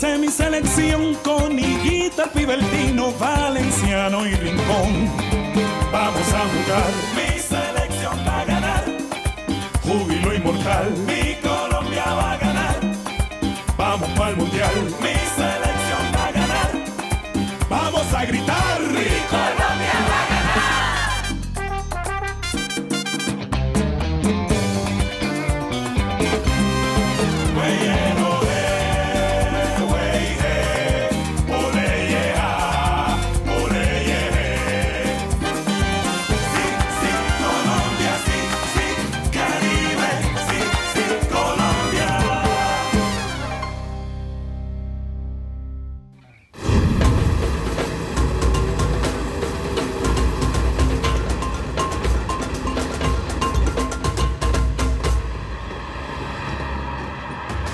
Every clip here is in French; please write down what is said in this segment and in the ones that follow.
Esa es mi selección con Higuita, Pibertino, Valenciano y Rincón. Vamos a jugar. Mi selección va a ganar. Júbilo inmortal. Mi Colombia va a ganar. Vamos para el mundial. Mi selección va a ganar. Vamos a gritar. Mi Colombia va a ganar.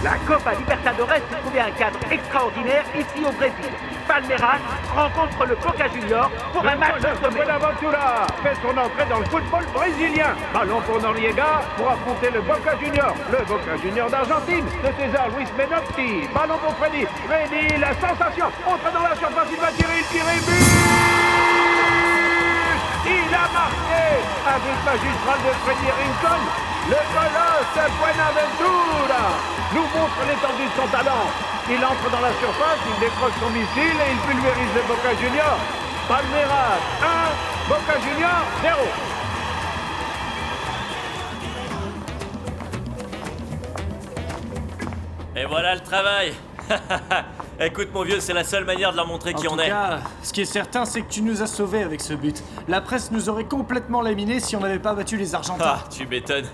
La Copa Libertadores s'est trouvé un cadre extraordinaire ici au Brésil. Palmeiras rencontre le Boca Juniors pour un match de sommet. Buenaventura fait son entrée dans le football brésilien. Ballon pour Noriega pour affronter le Boca Juniors. Le Boca Juniors d'Argentine de César Luis Menotti. Ballon pour Freddy. Freddy, la sensation. Entre dans la surface, il va tirer, but. Il a marqué un but magistral de Freddy Rincon. Le colosse Buenaventura nous montre l'étendue de son talent. Il entre dans la surface, il décroche son missile et il pulvérise le Boca Juniors. Palmeiras 1, Boca Juniors 0. Et voilà le travail. Écoute mon vieux, c'est la seule manière de leur montrer qui on est. En tout cas, ce qui est certain, c'est que tu nous as sauvés avec ce but. La presse nous aurait complètement laminés si on n'avait pas battu les Argentins. Ah, tu m'étonnes.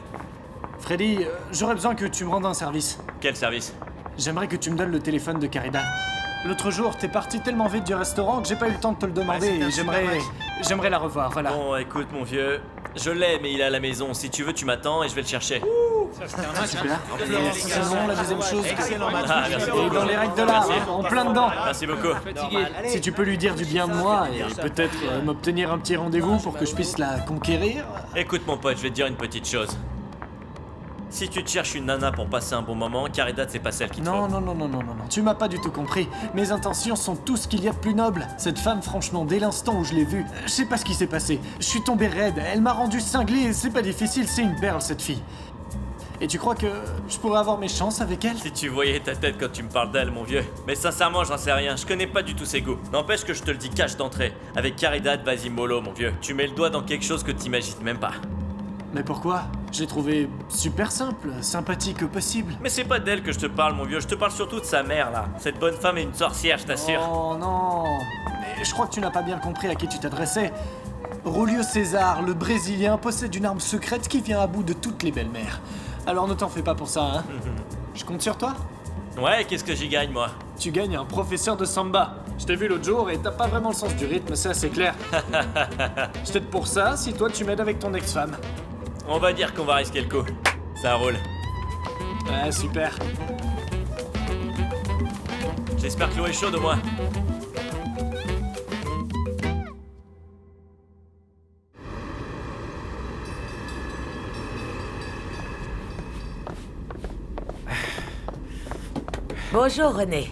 Freddy, j'aurais besoin que tu me rendes un service. Quel service? J'aimerais que tu me donnes le téléphone de Caridad. L'autre jour, t'es parti tellement vite du restaurant que j'ai pas eu le temps de te le demander et j'aimerais la revoir, voilà. Bon, écoute mon vieux, je l'ai mais il est à la maison. Si tu veux, tu m'attends et je vais le chercher. Super. Et sinon, la deuxième chose, Merci et beaucoup. dans les règles de l'art, Merci. en plein dedans. Merci beaucoup. Si tu peux lui dire du bien de moi et peut-être m'obtenir un petit rendez-vous pour que je puisse la conquérir. Écoute mon pote, je vais te dire une petite chose. Si tu te cherches une nana pour passer un bon moment, Caridad c'est pas celle qu'il te faut. Non, tu m'as pas du tout compris. Mes intentions sont tout ce qu'il y a de plus noble. Cette femme, franchement, dès l'instant où je l'ai vue, je sais pas ce qui s'est passé. Je suis tombé raide, elle m'a rendu cinglé, c'est pas difficile, c'est une perle cette fille. Et tu crois que je pourrais avoir mes chances avec elle? Si tu voyais ta tête quand tu me parles d'elle, mon vieux. Mais sincèrement, j'en sais rien, je connais pas du tout ses goûts. N'empêche que je te le dis cash d'entrée. Avec Caridad, vas-y mollo, mon vieux. Tu mets le doigt dans quelque chose que t'imagines même pas. Mais pourquoi? Je l'ai trouvée super simple, sympathique au possible. Mais c'est pas d'elle que je te parle, mon vieux. Je te parle surtout de sa mère, là. Cette bonne femme est une sorcière, je t'assure. Oh non. Mais je crois que tu n'as pas bien compris à qui tu t'adressais. Julio César, le Brésilien, possède une arme secrète qui vient à bout de toutes les belles-mères. Alors ne t'en fais pas pour ça, hein. Je compte sur toi. Ouais, qu'est-ce que j'y gagne, moi? Tu gagnes un professeur de samba. Je t'ai vu l'autre jour et t'as pas vraiment le sens du rythme, c'est assez clair. Je t'aide pour ça si toi tu m'aides avec ton ex-femme. On va dire qu'on va risquer le coup. Ça roule. Ouais, super. J'espère que l'eau est chaude au moins. Bonjour René.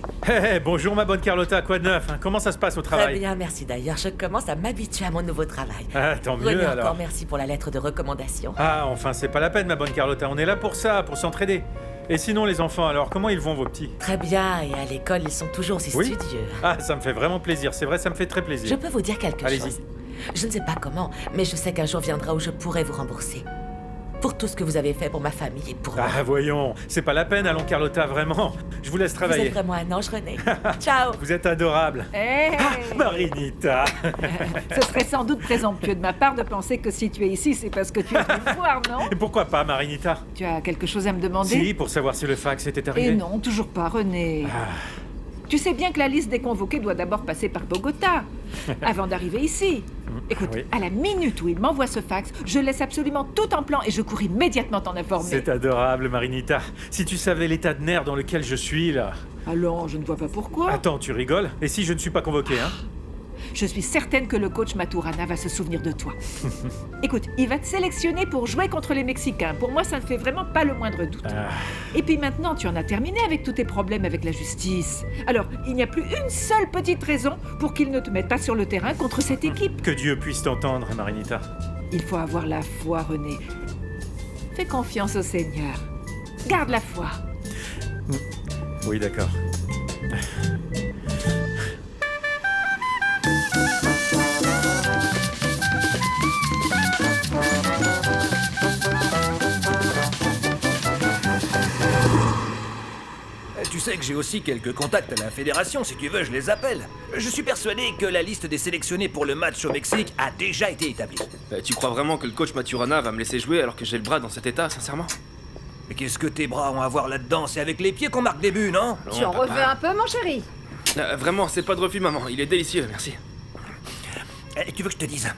Bonjour ma bonne Carlotta, quoi de neuf, hein? Comment ça se passe au Très travail? bien, merci d'ailleurs. Je commence à m'habituer à mon nouveau travail. Ah, tant mieux René, alors. encore merci pour la lettre de recommandation. Ah, enfin, c'est pas la peine ma bonne Carlotta, on est là pour ça, pour s'entraider. Et sinon les enfants, alors, comment ils vont vos petits? Très bien, et à l'école, ils sont toujours aussi Oui? studieux. Ah, ça me fait vraiment plaisir, c'est vrai, ça me fait très plaisir. Je peux vous dire quelque Allez-y. chose. Je ne sais pas comment, mais je sais qu'un jour viendra où je pourrai vous rembourser. Pour tout ce que vous avez fait pour ma famille et pour moi. Ah, voyons, c'est pas la peine, allons Carlotta, vraiment. Je vous laisse Vous travailler. êtes vraiment un ange, René. Ciao. Vous êtes adorable. Hey Marinita. Ce serait sans doute présomptueux de ma part de penser que si tu es ici, c'est parce que tu es venu me voir, non? Et pourquoi pas, Marinita? Tu as quelque chose à me demander? Si, pour savoir si le fax était arrivé. Et non, toujours pas, René. Tu sais bien que la liste des convoqués doit d'abord passer par Bogota, avant d'arriver ici. Écoute, Oui. à la minute où il m'envoie ce fax, je laisse absolument tout en plan et je cours immédiatement t'en informer. C'est adorable, Marinita. Si tu savais l'état de nerfs dans lequel je suis, là... Alors, je ne vois pas pourquoi. Attends, tu rigoles? Et si je ne suis pas convoqué, hein? Je suis certaine que le coach Maturana va se souvenir de toi. Écoute, il va te sélectionner pour jouer contre les Mexicains. Pour moi, ça ne fait vraiment pas le moindre doute. Et puis maintenant, tu en as terminé avec tous tes problèmes avec la justice. Alors, il n'y a plus une seule petite raison pour qu'ils ne te mettent pas sur le terrain contre cette équipe. Que Dieu puisse t'entendre, Marinita. Il faut avoir la foi, René. Fais confiance au Seigneur. Garde la foi. Oui, d'accord. Tu sais que j'ai aussi quelques contacts à la fédération, si tu veux, je les appelle. Je suis persuadé que la liste des sélectionnés pour le match au Mexique a déjà été établie. Tu crois vraiment que le coach Maturana va me laisser jouer alors que j'ai le bras dans cet état, sincèrement? Mais qu'est-ce que tes bras ont à voir là-dedans? C'est avec les pieds qu'on marque des buts, non? Tu en papa. reveux un peu, mon chéri? Vraiment, c'est pas de refus, maman. Il est délicieux, merci. Tu veux que je te dise?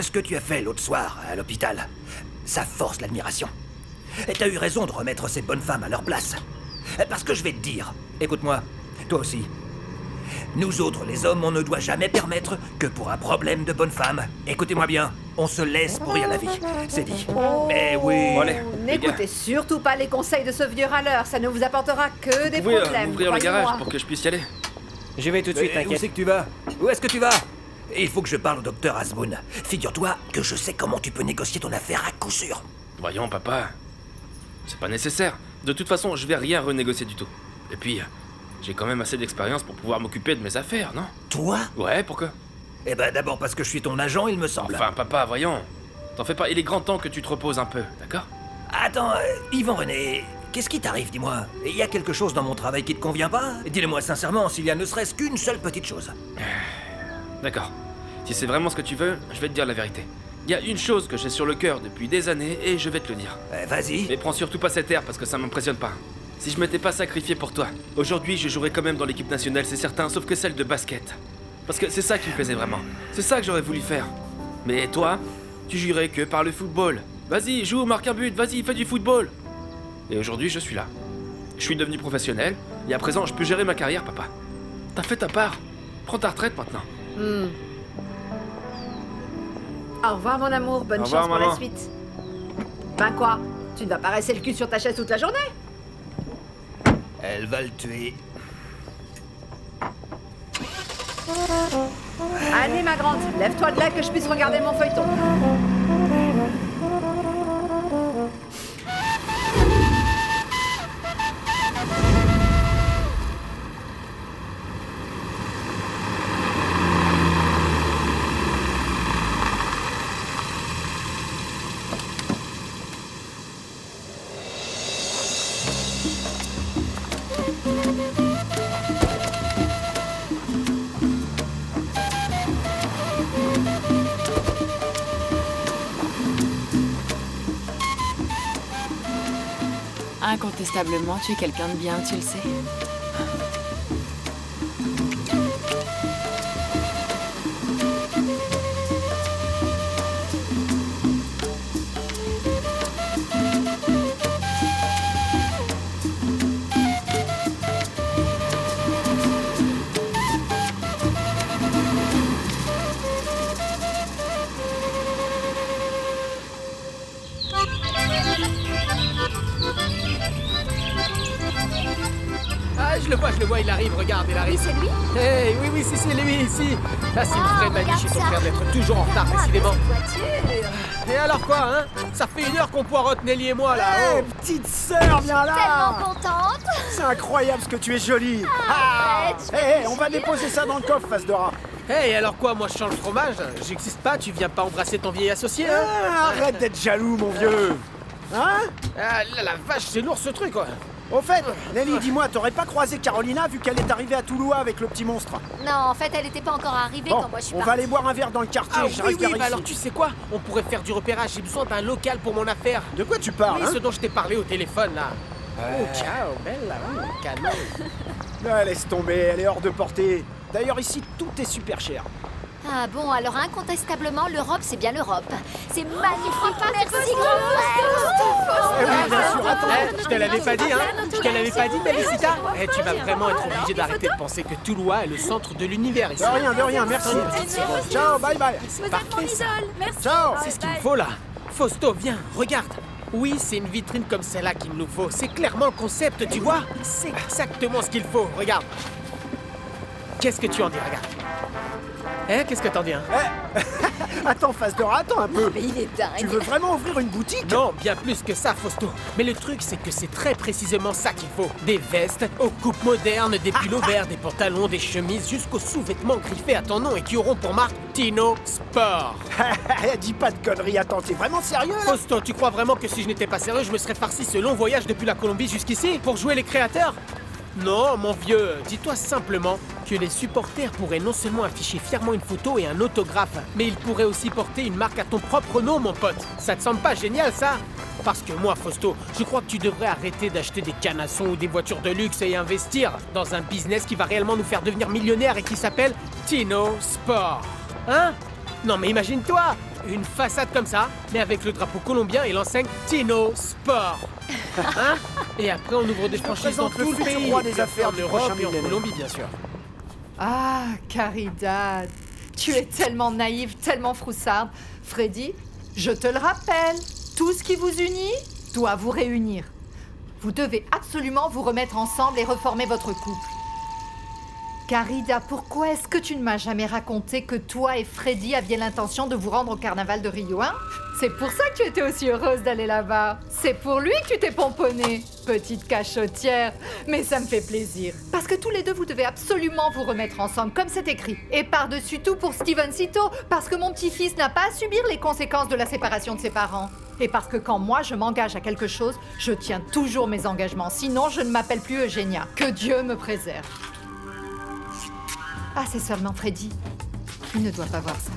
Ce que tu as fait l'autre soir à l'hôpital, ça force l'admiration. Et t'as eu raison de remettre ces bonnes femmes à leur place. Parce que je vais te dire, écoute-moi, toi aussi. Nous autres, les hommes, on ne doit jamais permettre que pour un problème de bonne femme. Écoutez-moi bien, on se laisse pourrir la vie. C'est dit. Mais oui. Bon, allez, les gars. N'écoutez surtout pas les conseils de ce vieux râleur, ça ne vous apportera que des Vous pouvez problèmes. m'ouvrir le garage croyez-moi. pour que je puisse y aller? Je vais tout de suite, Où t'inquiète. c'est que tu vas? Où est-ce que tu vas? Il faut que je parle au docteur Asmoon. Figure-toi que je sais comment tu peux négocier ton affaire à coup sûr. Voyons, papa. C'est pas nécessaire. De toute façon, je vais rien renégocier du tout. Et puis, j'ai quand même assez d'expérience pour pouvoir m'occuper de mes affaires, non? Toi? Ouais, pourquoi? Eh ben d'abord parce que je suis ton agent, il me semble. Enfin, papa, voyons. T'en fais pas, il est grand temps que tu te reposes un peu, d'accord? Attends, Yvan René, qu'est-ce qui t'arrive, dis-moi? Il y a quelque chose dans mon travail qui te convient pas? Dis-le-moi sincèrement, s'il y a ne serait-ce qu'une seule petite chose. D'accord. Si c'est vraiment ce que tu veux, je vais te dire la vérité. Il y a une chose que j'ai sur le cœur depuis des années et je vais te le dire. Vas-y. Mais prends surtout pas cet air parce que ça m'impressionne pas. Si je m'étais pas sacrifié pour toi, aujourd'hui je jouerais quand même dans l'équipe nationale, c'est certain, sauf que celle de basket. Parce que c'est ça qui me plaisait vraiment. C'est ça que j'aurais voulu faire. Mais toi, tu jurais que par le football. Vas-y, joue, marque un but, vas-y, fais du football. Et aujourd'hui, je suis là. Je suis devenu professionnel, et à présent, je peux gérer ma carrière, papa. T'as fait ta part. Prends ta retraite maintenant. Au revoir, mon amour, bonne Au revoir, chance pour maman. la suite. Ben quoi? Tu ne vas pas rester le cul sur ta chaise toute la journée? Elle va le tuer. Allez, ma grande, lève-toi de là que je puisse regarder mon feuilleton. Incontestablement, tu es quelqu'un de bien, tu le sais. Ah, je le vois, il arrive, regarde, il arrive. C'est lui? Hey, oui, c'est lui, ici. Ah, c'est une vraie manie chez ton frère d'être toujours en retard, décidément. Et alors quoi, hein? Ça fait 1 heure qu'on poireaute Nelly et moi, là. Hé, petite sœur, viens là! Tellement contente. C'est incroyable ce que tu es jolie! Arrête, Hé, on va déposer ça dans le coffre, face de rat! Hey, alors quoi, moi je change le fromage? J'existe pas, tu viens pas embrasser ton vieil associé, hein? Arrête d'être jaloux, mon vieux! Hein? Ah, la vache, c'est lourd ce truc, quoi. Au fait, Nelly, dis-moi, t'aurais pas croisé Carolina vu qu'elle est arrivée à Toulouse avec le petit monstre? Non, en fait, elle était pas encore arrivée Bon, quand moi je suis on va partie. aller boire un verre dans le quartier, Ah je oui, reste bah ici. alors tu sais quoi? On pourrait faire du repérage, j'ai besoin d'un local pour mon affaire. De quoi tu parles, Oui, hein? ce dont je t'ai parlé au téléphone, là. Oh, ciao, belle, là, canon. Ah, laisse tomber, elle est hors de portée. D'ailleurs, ici, tout est super cher. Ah bon, alors incontestablement, l'Europe, c'est bien l'Europe. C'est magnifique, merci grand frère. Eh oui, bien sûr, attends, je te l'avais pas dit, hein. Je te l'avais pas dit, Melisita. Eh, tu vas vraiment être obligé d'arrêter de penser que Toulouse est le centre de l'univers ici. De rien, merci. Ciao, bye bye. Vous êtes mon idole, merci. Ciao. C'est ce qu'il me faut là. Fausto, viens, regarde. Oui, c'est une vitrine comme celle-là qu'il nous faut. C'est clairement le concept, tu vois. C'est exactement ce qu'il faut, regarde. Qu'est-ce que tu en dis, regarde. Hein, qu'est-ce que t'en dis, hein? Attends, face de rat, attends un peu. Mais il est dingue. Tu veux vraiment ouvrir une boutique? Non, bien plus que ça, Fausto. Mais le truc, c'est que c'est très précisément ça qu'il faut. Des vestes, aux coupes modernes, des pullovers, des pantalons, des chemises, jusqu'aux sous-vêtements griffés à ton nom et qui auront pour marque Tino Sport. Dis pas de conneries, attends, t'es vraiment sérieux là? Fausto, tu crois vraiment que si je n'étais pas sérieux, je me serais farci ce long voyage depuis la Colombie jusqu'ici pour jouer les créateurs? Non, mon vieux, dis-toi simplement que les supporters pourraient non seulement afficher fièrement une photo et un autographe, mais ils pourraient aussi porter une marque à ton propre nom, mon pote. Ça te semble pas génial, ça? Parce que moi, Fausto, je crois que tu devrais arrêter d'acheter des canassons ou des voitures de luxe et investir dans un business qui va réellement nous faire devenir millionnaires et qui s'appelle Tino Sport. Hein? Non, mais imagine-toi, une façade comme ça, mais avec le drapeau colombien et l'enseigne Tino Sport. Hein? Et après, on ouvre des franchises dans tout le pays, roi des affaires en Europe et en Colombie, bien sûr. Ah, Caridad, tu es tellement naïve, tellement froussarde. Freddy, je te le rappelle, tout ce qui vous unit doit vous réunir. Vous devez absolument vous remettre ensemble et reformer votre couple. Carida, pourquoi est-ce que tu ne m'as jamais raconté que toi et Freddy aviez l'intention de vous rendre au carnaval de Rio, hein? C'est pour ça que tu étais aussi heureuse d'aller là-bas. C'est pour lui que tu t'es pomponnée, petite cachotière. Mais ça me fait plaisir. Parce que tous les deux, vous devez absolument vous remettre ensemble, comme c'est écrit. Et par-dessus tout pour Stevencito, parce que mon petit-fils n'a pas à subir les conséquences de la séparation de ses parents. Et parce que quand moi, je m'engage à quelque chose, je tiens toujours mes engagements. Sinon, je ne m'appelle plus Eugénia. Que Dieu me préserve. Ah, c'est seulement Freddy. Il ne doit pas voir ça.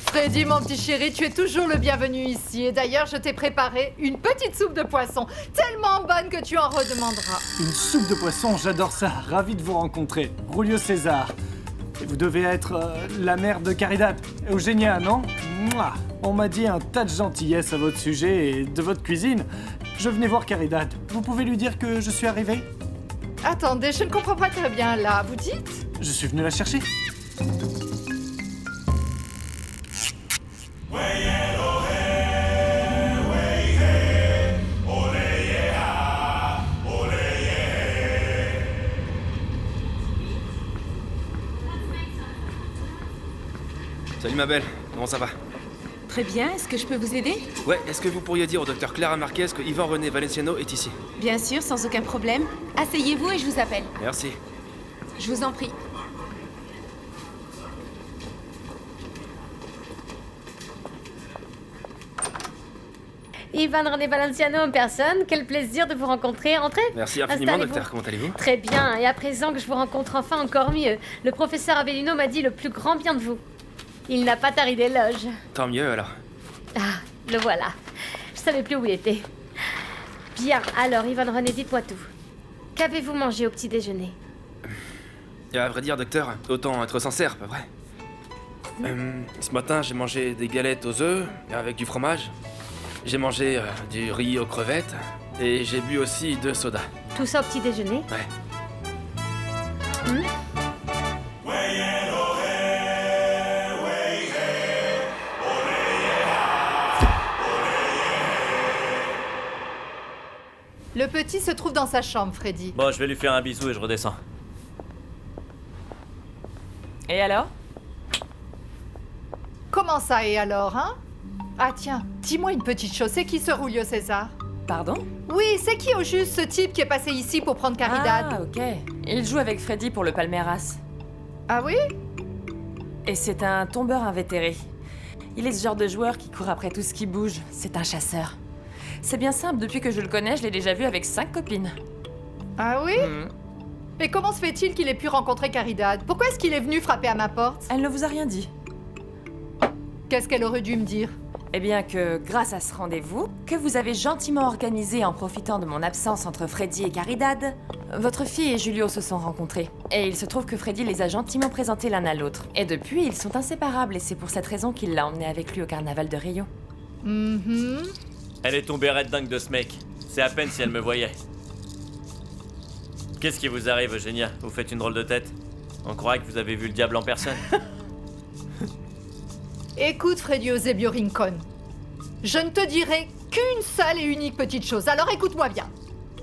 Freddy, mon petit chéri, tu es toujours le bienvenu ici. Et d'ailleurs, je t'ai préparé une petite soupe de poisson, tellement bonne que tu en redemanderas. Une soupe de poisson, j'adore ça. Ravi de vous rencontrer. Julio César. Et vous devez être la mère de Caridad. Eugénia, non? Mouah. On m'a dit un tas de gentillesse à votre sujet et de votre cuisine. Je venais voir Caridad. Vous pouvez lui dire que je suis arrivé? Attendez, je ne comprends pas très bien là. Vous dites? Je suis venu la chercher. Salut ma belle, comment ça va? Très bien, est-ce que je peux vous aider? Ouais, est-ce que vous pourriez dire au docteur Clara Marquez que Ivan René Valenciano est ici? Bien sûr, sans aucun problème. Asseyez-vous et je vous appelle. Merci. Je vous en prie. Ivan René Valenciano en personne, quel plaisir de vous rencontrer. Entrez. Merci infiniment, Installez-vous. docteur, comment allez-vous? Très bien, et à présent que je vous rencontre enfin encore mieux, le professeur Avellino m'a dit le plus grand bien de vous. Il n'a pas tari d'éloges. Tant mieux alors. Ah, le voilà. Je savais plus où il était. Bien, alors Ivan René, dites-moi tout. Qu'avez-vous mangé au petit déjeuner? Et à vrai dire, docteur, autant être sincère, pas vrai? Ce matin, j'ai mangé des galettes aux œufs avec du fromage. J'ai mangé du riz aux crevettes et j'ai bu aussi 2 sodas. Tout ça au petit déjeuner? Ouais. Le petit se trouve dans sa chambre, Freddy. Bon, je vais lui faire un bisou et je redescends. Et alors? Comment ça, et alors, hein? Ah tiens, dis-moi une petite chose, c'est qui ce Julio César? Pardon? Oui, c'est qui au juste ce type qui est passé ici pour prendre Caridad? Ah, ok. Il joue avec Freddy pour le Palmeiras. Ah oui? Et c'est un tombeur invétéré. Il est ce genre de joueur qui court après tout ce qui bouge. C'est un chasseur. C'est bien simple, depuis que je le connais, je l'ai déjà vu avec 5 copines. Ah oui? Et comment se fait-il qu'il ait pu rencontrer Caridad? Pourquoi est-ce qu'il est venu frapper à ma porte? Elle ne vous a rien dit. Qu'est-ce qu'elle aurait dû me dire? Eh bien que, grâce à ce rendez-vous, que vous avez gentiment organisé en profitant de mon absence entre Freddy et Caridad, votre fille et Julio se sont rencontrés. Et il se trouve que Freddy les a gentiment présentés l'un à l'autre. Et depuis, ils sont inséparables et c'est pour cette raison qu'il l'a emmené avec lui au carnaval de Rio. Elle est tombée raide dingue de ce mec. C'est à peine si elle me voyait. Qu'est-ce qui vous arrive, Eugenia? Vous faites une drôle de tête? On croirait que vous avez vu le diable en personne. Écoute, Freddy Eusebio Rincon, je ne te dirai qu'une seule et unique petite chose, alors écoute-moi bien.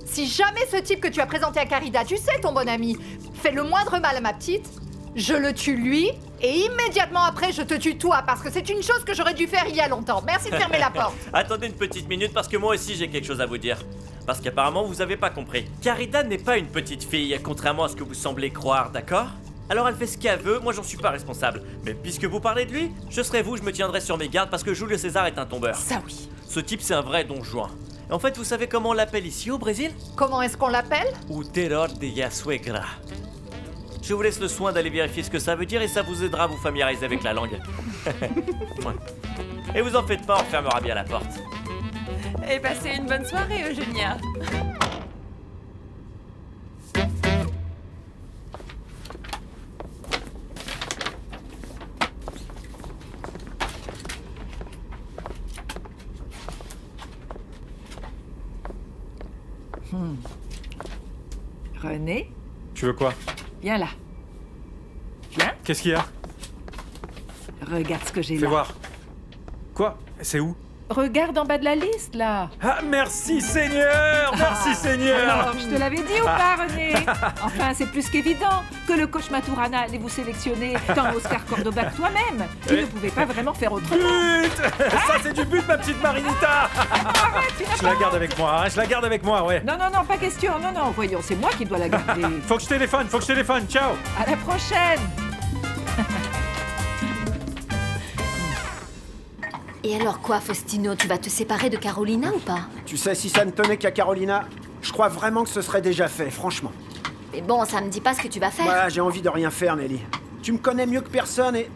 Si jamais ce type que tu as présenté à Caridad, tu sais, ton bon ami, fait le moindre mal à ma petite, je le tue lui, et immédiatement après, je te tue toi, parce que c'est une chose que j'aurais dû faire il y a longtemps. Merci de fermer la porte. Attendez une petite minute, parce que moi aussi j'ai quelque chose à vous dire. Parce qu'apparemment vous avez pas compris. Caridad n'est pas une petite fille, contrairement à ce que vous semblez croire, d'accord? Alors elle fait ce qu'elle veut, moi j'en suis pas responsable. Mais puisque vous parlez de lui, je serai vous, je me tiendrai sur mes gardes parce que Julio César est un tombeur. Ça oui. Ce type c'est un vrai don Juan. En fait, vous savez comment on l'appelle ici au Brésil? Comment est-ce qu'on l'appelle? O terror de la suegra. Je vous laisse le soin d'aller vérifier ce que ça veut dire et ça vous aidera à vous familiariser avec la langue. Et vous en faites pas, on fermera bien la porte. Et passez une bonne soirée, Eugenia. René, Tu veux quoi? viens là. Viens, Qu'est-ce qu'il y a? regarde ce que j'ai Fais là. voir. Quoi? C'est où? Regarde en bas de la liste, là. Ah, merci Seigneur! Merci Seigneur! Alors, je te l'avais dit ou pas, René? Enfin, c'est plus qu'évident que le coach Maturana allait vous sélectionner tant Oscar Cordoba que toi-même. Tu ne pouvais pas vraiment faire autrement. But! Ça, c'est du but, ma petite Marinita! Je la garde avec moi, hein, je la garde avec moi, ouais. Non, non, non, pas question. Non, non, voyons, c'est moi qui dois la garder. Faut que je téléphone, ciao! À la prochaine. Et alors quoi, Faustino? Tu vas te séparer de Carolina ou pas? Tu sais, si ça ne tenait qu'à Carolina, je crois vraiment que ce serait déjà fait, franchement. Mais bon, ça me dit pas ce que tu vas faire. Voilà, j'ai envie de rien faire, Nelly. Tu me connais mieux que personne et...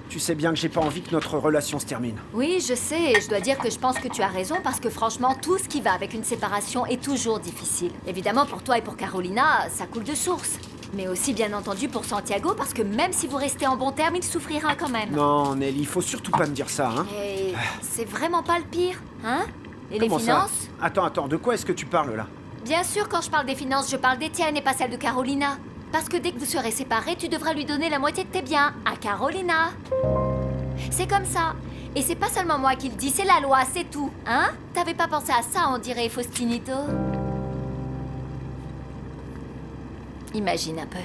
Tu sais bien que j'ai pas envie que notre relation se termine. Oui, je sais, et je dois dire que je pense que tu as raison parce que franchement, tout ce qui va avec une séparation est toujours difficile. Évidemment, pour toi et pour Carolina, ça coule de source. Mais aussi, bien entendu, pour Santiago, parce que même si vous restez en bon terme, il souffrira quand même. Non, Nelly, faut surtout pas me dire ça, hein. Et c'est vraiment pas le pire, hein? Et Comment les finances? ça? Attends, de quoi est-ce que tu parles, là? Bien sûr, quand je parle des finances, je parle des tiennes et pas celles de Carolina. Parce que dès que vous serez séparés, tu devras lui donner la moitié de tes biens à Carolina. C'est comme ça. Et c'est pas seulement moi qui le dis, c'est la loi, c'est tout, hein? T'avais pas pensé à ça, on dirait, Faustinito? Imagine un peu.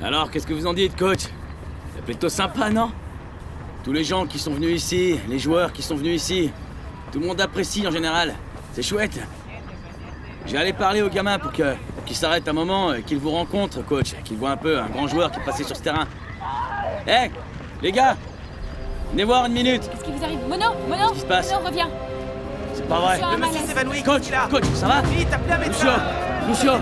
Alors, qu'est-ce que vous en dites, coach? C'est plutôt sympa, non? Tous les gens qui sont venus ici, les joueurs qui sont venus ici, tout le monde apprécie en général. C'est chouette. J'ai allé parler aux gamins pour qu'ils s'arrêtent un moment et qu'ils vous rencontrent, coach, qu'ils voient un peu un grand joueur qui est passé sur ce terrain. Hé, les gars, venez voir une minute. Qu'est-ce qui vous arrive? Mono, Qu'est-ce qui se passe? Mono, reviens. C'est pas vrai. Le monsieur s'évanouit. Coach, ça va? Vite, appelez un médecin. Lucio,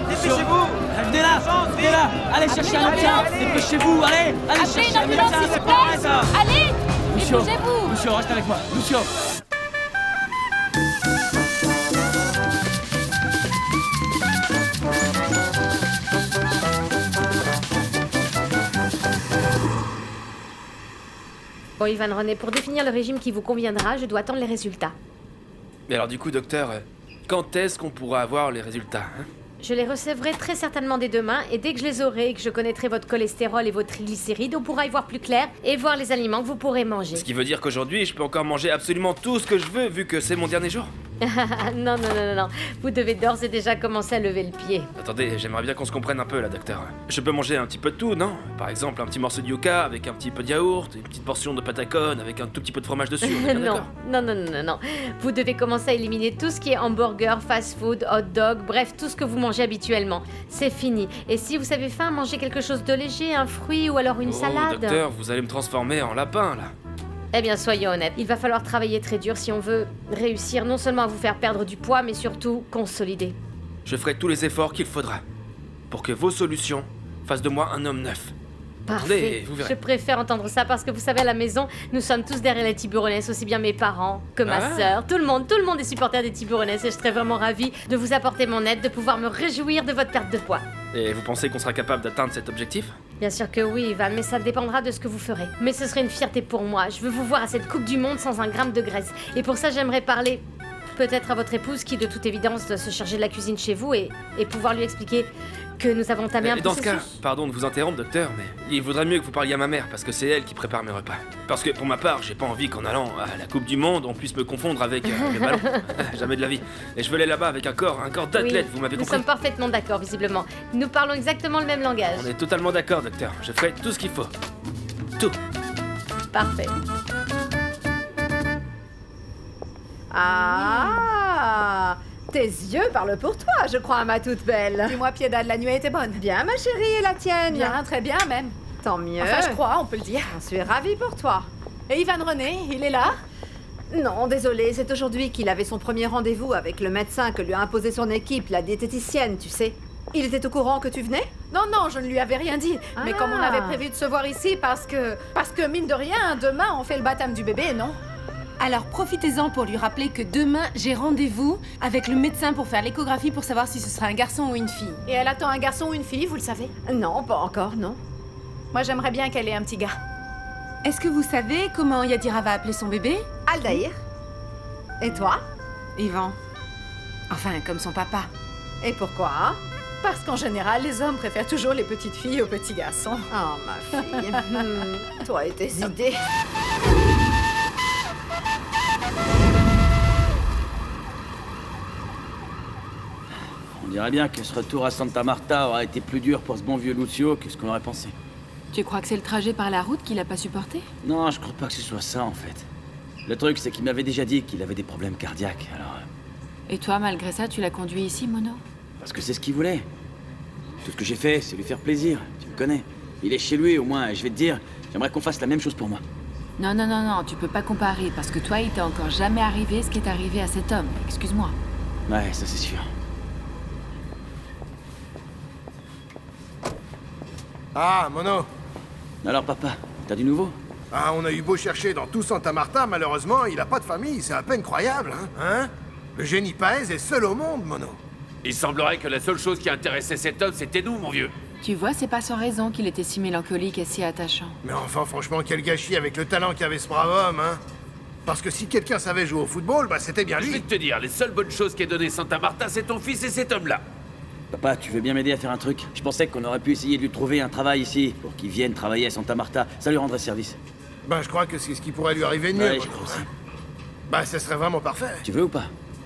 Dépêchez-vous. venez là, allez chercher un médecin, dépêchez-vous, allez chercher un médecin, c'est pas vrai ça. Allez, Lucio, bougez-vous. Lucio, reste avec moi, Lucio. Bon, Ivan René, pour définir le régime qui vous conviendra, je dois attendre les résultats. Mais alors du coup, docteur, quand est-ce qu'on pourra avoir les résultats, hein? Je les recevrai très certainement dès demain, et dès que je les aurai et que je connaîtrai votre cholestérol et vos triglycérides, on pourra y voir plus clair et voir les aliments que vous pourrez manger. Ce qui veut dire qu'aujourd'hui, je peux encore manger absolument tout ce que je veux, vu que c'est mon dernier jour. Non, vous devez d'ores et déjà commencer à lever le pied. Attendez, j'aimerais bien qu'on se comprenne un peu là, docteur. Je peux manger un petit peu de tout, non? Par exemple, un petit morceau de yucca avec un petit peu de yaourt, une petite portion de patacone avec un tout petit peu de fromage dessus, on est bien d'accord? Non. Vous devez commencer à éliminer tout ce qui est hamburger, fast-food, hot dog, bref, tout ce que vous mangez habituellement. C'est fini. Et si vous avez faim, mangez quelque chose de léger, un fruit ou alors une salade. Docteur, vous allez me transformer en lapin, là. Eh bien, soyons honnêtes, il va falloir travailler très dur si on veut réussir non seulement à vous faire perdre du poids, mais surtout consolider. Je ferai tous les efforts qu'il faudra pour que vos solutions fassent de moi un homme neuf. Parfait. vous verrez. Je préfère entendre ça parce que vous savez, à la maison, nous sommes tous derrière les Tiburonès, aussi bien mes parents que ma sœur. Tout le monde est supporter des Tiburonès et je serais vraiment ravie de vous apporter mon aide, de pouvoir me réjouir de votre perte de poids. Et vous pensez qu'on sera capable d'atteindre cet objectif? Bien sûr que oui, Ivan, mais ça dépendra de ce que vous ferez. Mais ce serait une fierté pour moi. Je veux vous voir à cette Coupe du Monde sans un gramme de graisse. Et pour ça, j'aimerais parler peut-être à votre épouse qui, de toute évidence, doit se charger de la cuisine chez vous et pouvoir lui expliquer que nous avons entamé un Dans ce processus. cas, pardon de vous interrompre, docteur, mais il vaudrait mieux que vous parliez à ma mère parce que c'est elle qui prépare mes repas. Parce que pour ma part, j'ai pas envie qu'en allant à la Coupe du Monde, on puisse me confondre avec le ballon. Jamais de la vie. Et je veux aller là-bas avec un corps d'athlète, vous m'avez Nous compris. sommes parfaitement d'accord, visiblement. Nous parlons exactement le même langage. On est totalement d'accord, docteur. Je ferai tout ce qu'il faut. Tout. Parfait. Ah, tes yeux parlent pour toi, je crois, ma toute belle. Dis-moi, Piedad, la nuit était bonne. Bien, ma chérie, et la tienne? Bien, très bien même. Tant mieux. Enfin, je crois, on peut le dire. Je suis ravie pour toi. Et Ivan René, il est là? Non, désolé, c'est aujourd'hui qu'il avait son premier rendez-vous avec le médecin que lui a imposé son équipe, la diététicienne, tu sais. Il était au courant que tu venais? Non, non, je ne lui avais rien dit. Mais comme on avait prévu de se voir ici parce que mine de rien, demain, on fait le baptême du bébé, non? Alors profitez-en pour lui rappeler que demain, j'ai rendez-vous avec le médecin pour faire l'échographie pour savoir si ce sera un garçon ou une fille. Et elle attend un garçon ou une fille, vous le savez? Non, pas encore, non. Moi, j'aimerais bien qu'elle ait un petit gars. Est-ce que vous savez comment Yadira va appeler son bébé? Aldaïr. Et toi? Ivan. Enfin, comme son papa. Et pourquoi? Parce qu'en général, les hommes préfèrent toujours les petites filles aux petits garçons. Oh, ma fille. Toi et tes idées. On dirait bien que ce retour à Santa Marta aura été plus dur pour ce bon vieux Lucio que ce qu'on aurait pensé. Tu crois que c'est le trajet par la route qu'il a pas supporté? Non, je crois pas que ce soit ça en fait. Le truc, c'est qu'il m'avait déjà dit qu'il avait des problèmes cardiaques, alors... Et toi, malgré ça, tu l'as conduit ici, Mono? Parce que c'est ce qu'il voulait. Tout ce que j'ai fait, c'est lui faire plaisir, tu me connais. Il est chez lui au moins, et je vais te dire, j'aimerais qu'on fasse la même chose pour moi. Non, non, non, non, tu peux pas comparer, parce que toi, il t'est encore jamais arrivé ce qui est arrivé à cet homme. Excuse-moi. Ouais, ça c'est sûr. Ah, Mono. Alors papa, t'as du nouveau? Ah, on a eu beau chercher dans tout Santa Marta, malheureusement, il a pas de famille, c'est à peine croyable, hein? Le génie Paez est seul au monde, Mono. Il semblerait que la seule chose qui intéressait cet homme, c'était nous, mon vieux. Tu vois, c'est pas sans raison qu'il était si mélancolique et si attachant. Mais enfin, franchement, quel gâchis avec le talent qu'avait ce brave homme, hein? Parce que si quelqu'un savait jouer au football, bah c'était bien lui. Je vais te dire, les seules bonnes choses qu'ait donné Santa Marta, c'est ton fils et cet homme-là. Papa, tu veux bien m'aider à faire un truc? Je pensais qu'on aurait pu essayer de lui trouver un travail ici, pour qu'il vienne travailler à Santa Marta. Ça lui rendrait service. Bah, je crois que c'est ce qui pourrait lui arriver de mieux. Ouais, je crois aussi. Bah, ça serait vraiment parfait. Tu veux ou pas?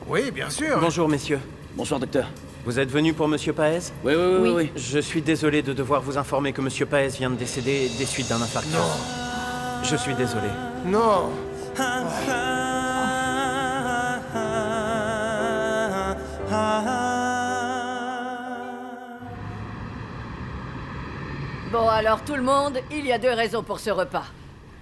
Oui, bien sûr. Bonjour, messieurs. Bonsoir, docteur. Vous êtes venu pour Monsieur Paez? Oui. Je suis désolé de devoir vous informer que Monsieur Paez vient de décéder des suites d'un infarctus. Non. Je suis désolé. Non. Bon, alors tout le monde, il y a 2 raisons pour ce repas.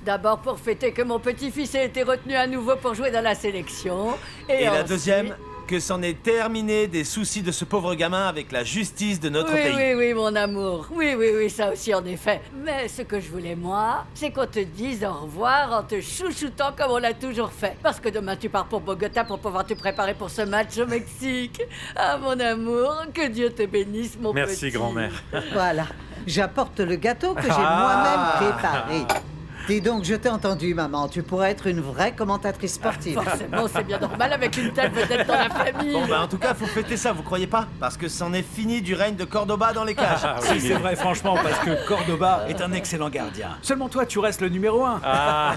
D'abord pour fêter que mon petit-fils a été retenu à nouveau pour jouer dans la sélection. Et la ensuite... deuxième, que c'en est terminé des soucis de ce pauvre gamin avec la justice de notre pays. Oui, mon amour. Oui, ça aussi en effet. Mais ce que je voulais, moi, c'est qu'on te dise au revoir en te chouchoutant comme on l'a toujours fait. Parce que demain, tu pars pour Bogota pour pouvoir te préparer pour ce match au Mexique. Ah, mon amour, que Dieu te bénisse, mon petit. Merci, grand-mère. Voilà, j'apporte le gâteau que j'ai moi-même préparé. Dis donc, je t'ai entendu, maman. Tu pourrais être une vraie commentatrice sportive. Forcément, c'est bien normal avec une telle vedette dans la famille. Bon, bah en tout cas, faut fêter ça, vous croyez pas? Parce que c'en est fini du règne de Cordoba dans les cages. Ah, oui, c'est vrai, franchement, parce que Cordoba est un excellent gardien. Seulement toi, tu restes le numéro 1. Ah.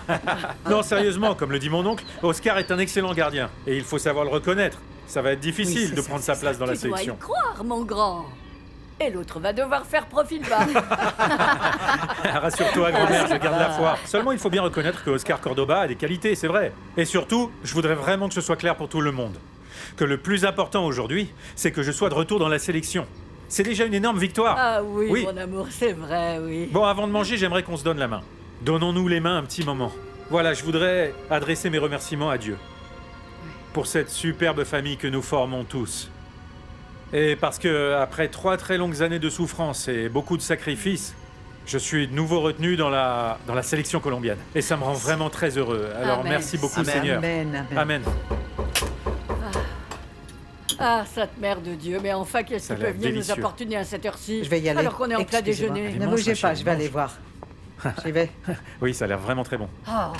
Non, sérieusement, comme le dit mon oncle, Oscar est un excellent gardien. Et il faut savoir le reconnaître. Ça va être difficile de prendre sa place dans la sélection. Tu dois y croire, mon grand. Et l'autre va devoir faire profil bas. Rassure-toi, grand-mère, je garde la foi. Seulement, il faut bien reconnaître que Oscar Cordoba a des qualités, c'est vrai. Et surtout, je voudrais vraiment que ce soit clair pour tout le monde. Que le plus important aujourd'hui, c'est que je sois de retour dans la sélection. C'est déjà une énorme victoire. Ah oui, mon amour, c'est vrai, oui. Bon, avant de manger, j'aimerais qu'on se donne la main. Donnons-nous les mains un petit moment. Voilà, je voudrais adresser mes remerciements à Dieu. Pour cette superbe famille que nous formons tous. Et parce que, après 3 très longues années de souffrance et beaucoup de sacrifices, Je suis de nouveau retenu dans la sélection colombienne. Et ça me rend vraiment très heureux. Alors Amen. merci beaucoup, Amen. Seigneur. Amen, amen. Amen. Ah, sainte mère de Dieu, mais enfin, qu'est-ce Ça qui a peut l'air venir nous délicieux. importuner à cette heure-ci? Je vais y aller. Alors qu'on est en plein Excusez-moi. déjeuner. Ne bougez pas, je vais aller voir. J'y vais. Oui, ça a l'air vraiment très bon. Ah.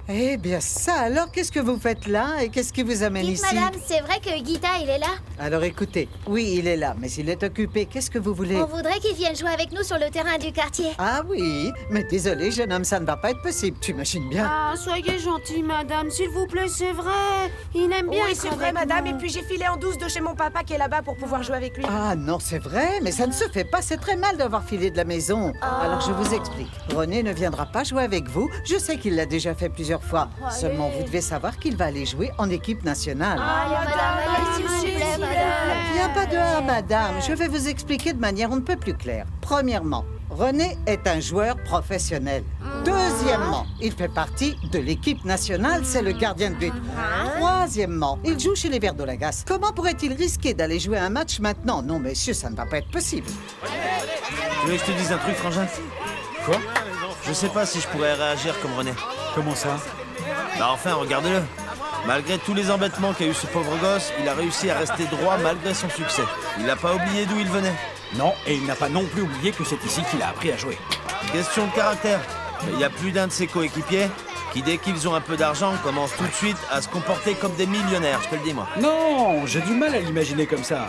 Eh bien ça, alors qu'est-ce que vous faites là et qu'est-ce qui vous amène Dites, ici? madame, c'est vrai que Guita, il est là? Alors écoutez, oui, il est là, mais s'il est occupé, qu'est-ce que vous voulez? On voudrait qu'il vienne jouer avec nous sur le terrain du quartier. Ah oui, mais désolé, jeune homme, ça ne va pas être possible, tu imagines bien. Ah, soyez gentille, madame, s'il vous plaît, c'est vrai. Il aime bien Oui, être c'est vrai, avec madame. nous. Et puis j'ai filé en douce de chez mon papa qui est là-bas pour pouvoir jouer avec lui. Ah non, c'est vrai, mais ça ne se fait pas, c'est très mal d'avoir filé de la maison. Alors je vous explique, René ne viendra pas jouer avec vous, je sais qu'il l'a déjà fait plusieurs fois. Seulement, vous devez savoir qu'il va aller jouer en équipe nationale. Madame, allez, s'il vous plaît, madame. Il n'y a pas de « ah, madame », je vais vous expliquer de manière on ne peut plus claire. Premièrement, René est un joueur professionnel. Deuxièmement, il fait partie de l'équipe nationale, c'est le gardien de but. Troisièmement, il joue chez les Verts d'Olagas. Comment pourrait-il risquer d'aller jouer un match maintenant? Non, messieurs, ça ne va pas être possible. Tu veux que je te dise un truc, Frangin? Quoi? Je sais pas si je pourrais réagir comme René. Comment ça? Bah enfin, regarde-le. Malgré tous les embêtements qu'a eu ce pauvre gosse, il a réussi à rester droit malgré son succès. Il n'a pas oublié d'où il venait. Non, et il n'a pas non plus oublié que c'est ici qu'il a appris à jouer. Question de caractère. Il y a plus d'un de ses coéquipiers qui, dès qu'ils ont un peu d'argent, commencent tout de suite à se comporter comme des millionnaires, je te le dis moi. Non, j'ai du mal à l'imaginer comme ça.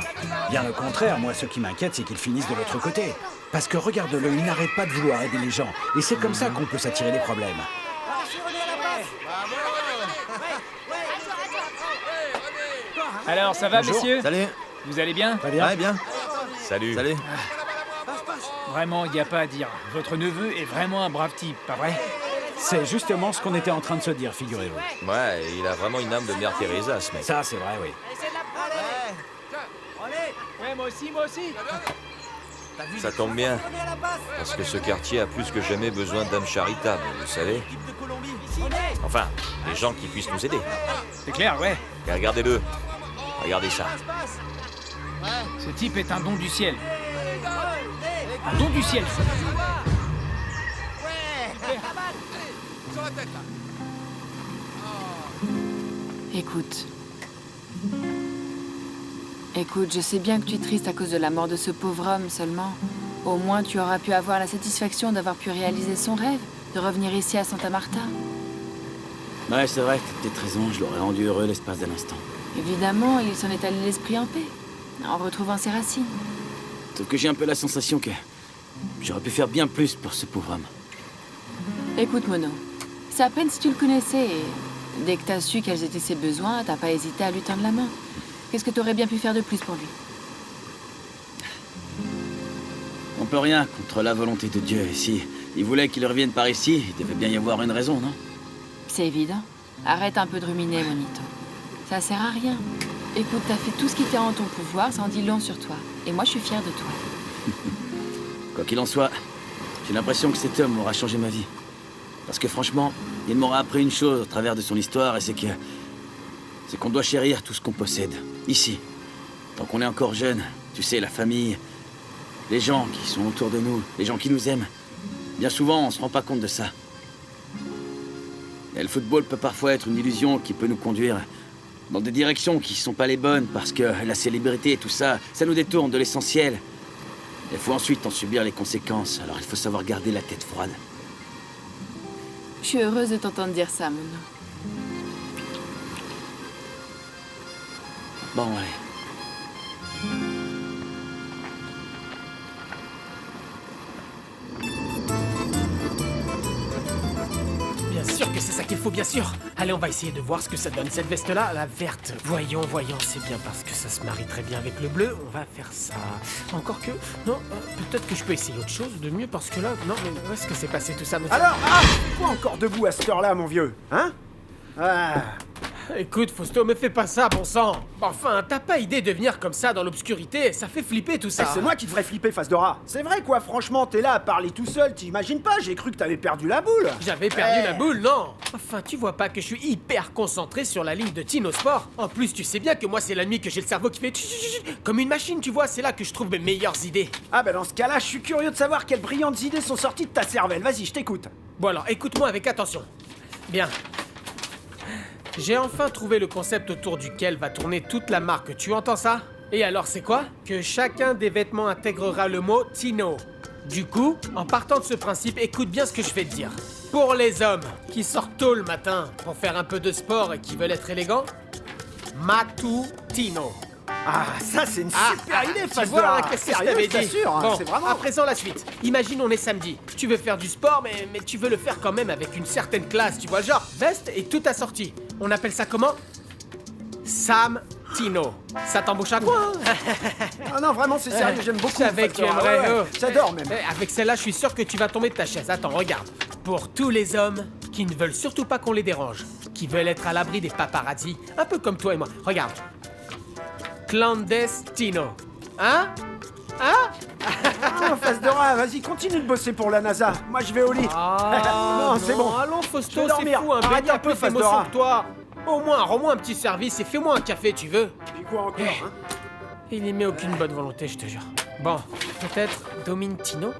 Bien au contraire, moi, ce qui m'inquiète, c'est qu'il finisse de l'autre côté. Parce que regarde-le, il n'arrête pas de vouloir aider les gens. Et c'est comme ça qu'on peut s'attirer des problèmes. Alors, ça va, Bonjour. messieurs? Salut. Vous allez bien? Très bien. Ouais, bien. Salut. Salut. Vraiment, il n'y a pas à dire. Votre neveu est vraiment un brave type, pas vrai? C'est justement ce qu'on était en train de se dire, figurez-vous. Ouais, il a vraiment une âme de Mère Teresa, ce mec. Ça, c'est vrai, oui. Ouais, moi aussi. Ça tombe bien, parce que ce quartier a plus que jamais besoin d'âmes charitables, vous savez. Enfin, des gens qui puissent nous aider. C'est clair, ouais. Et regardez-le. Regardez ça. Ce type est un don du ciel. Un don du ciel. Écoute. Écoute, je sais bien que tu es triste à cause de la mort de ce pauvre homme, seulement. Au moins, tu auras pu avoir la satisfaction d'avoir pu réaliser son rêve, de revenir ici à Santa Marta. Ouais, c'est vrai, t'as peut-être raison, je l'aurais rendu heureux l'espace d'un instant. Évidemment, il s'en est allé l'esprit en paix, en retrouvant ses racines. Sauf que j'ai un peu la sensation que j'aurais pu faire bien plus pour ce pauvre homme. Écoute, Mono, c'est à peine si tu le connaissais et dès que t'as su quels étaient ses besoins, t'as pas hésité à lui tendre la main. Qu'est-ce que t'aurais bien pu faire de plus pour lui? On peut rien contre la volonté de Dieu. Et si il voulait qu'il revienne par ici, il devait bien y avoir une raison, non? C'est évident. Arrête un peu de ruminer, Monito. Ça sert à rien. Écoute, t'as fait tout ce qui était en ton pouvoir, ça en dit long sur toi. Et moi, je suis fière de toi. Quoi qu'il en soit, j'ai l'impression que cet homme aura changé ma vie. Parce que franchement, il m'aura appris une chose au travers de son histoire, et c'est qu'on doit chérir tout ce qu'on possède, ici. Tant qu'on est encore jeune, tu sais, la famille, les gens qui sont autour de nous, les gens qui nous aiment. Bien souvent, on se rend pas compte de ça. Et le football peut parfois être une illusion qui peut nous conduire dans des directions qui sont pas les bonnes, parce que la célébrité et tout ça, ça nous détourne de l'essentiel. Il faut ensuite en subir les conséquences, alors il faut savoir garder la tête froide. Je suis heureuse de t'entendre dire ça, Mono. Bon, allez. Bien sûr que c'est ça qu'il faut, bien sûr. Allez, on va essayer de voir ce que ça donne, cette veste-là, la verte. Voyons, c'est bien parce que ça se marie très bien avec le bleu. On va faire ça. Encore que... Non, peut-être que je peux essayer autre chose de mieux parce que là... Non, mais où est-ce que c'est passé tout ça? Alors, pourquoi encore debout à cette heure-là, mon vieux? Hein? Ah, Écoute, Fausto, me fais pas ça, bon sang. Enfin, t'as pas idée de venir comme ça dans l'obscurité? Ça fait flipper tout ça. C'est moi qui devrais flipper, face de rat. C'est vrai quoi, franchement, t'es là à parler tout seul, t'imagines pas? J'ai cru que t'avais perdu la boule. J'avais perdu la boule, non. Enfin, tu vois pas que je suis hyper concentré sur la ligne de Tino Sport? En plus, tu sais bien que moi, c'est la nuit que j'ai le cerveau qui fait comme une machine, tu vois. C'est là que je trouve mes meilleures idées. Ah bah dans ce cas-là, je suis curieux de savoir quelles brillantes idées sont sorties de ta cervelle. Vas-y, je t'écoute. Bon alors, écoute-moi avec attention. Bien. J'ai enfin trouvé le concept autour duquel va tourner toute la marque, tu entends ça? Et alors c'est quoi? Que chacun des vêtements intégrera le mot Tino. Du coup, en partant de ce principe, écoute bien ce que je vais te dire. Pour les hommes qui sortent tôt le matin pour faire un peu de sport et qui veulent être élégants, Matutino. Ah, ça c'est une super idée, face tu vois, de rat. qu'est-ce que je Sérieux, t'avais je dit? t'assure, hein, Bon, c'est vraiment... à présent la suite. Imagine on est samedi. Tu veux faire du sport, mais tu veux le faire quand même avec une certaine classe, tu vois, genre veste et tout assorti. On appelle ça comment? Sam Tino. Ça t'embauche à quoi? Ah non, vraiment, c'est sérieux, j'aime beaucoup. Je savais que tu aimerais. Ouais, j'adore même. Avec celle-là, je suis sûr que tu vas tomber de ta chaise. Attends, regarde. Pour tous les hommes qui ne veulent surtout pas qu'on les dérange, qui veulent être à l'abri des paparazzi, un peu comme toi et moi. Regarde. Clandestino. Hein? Hein? Ah, face de rat, vas-y, continue de bosser pour la NASA. Moi, je vais au lit. Non, c'est bon. Allons, Fausto, Je vais c'est dormir. fou, un Arrête baignard un peu, plus face de d'émotion rat. que toi. Au moins, rends-moi un petit service et fais-moi un café, tu veux? Et quoi encore, hein? Il n'y met aucune bonne volonté, je te jure. Bon, peut-être Domintino?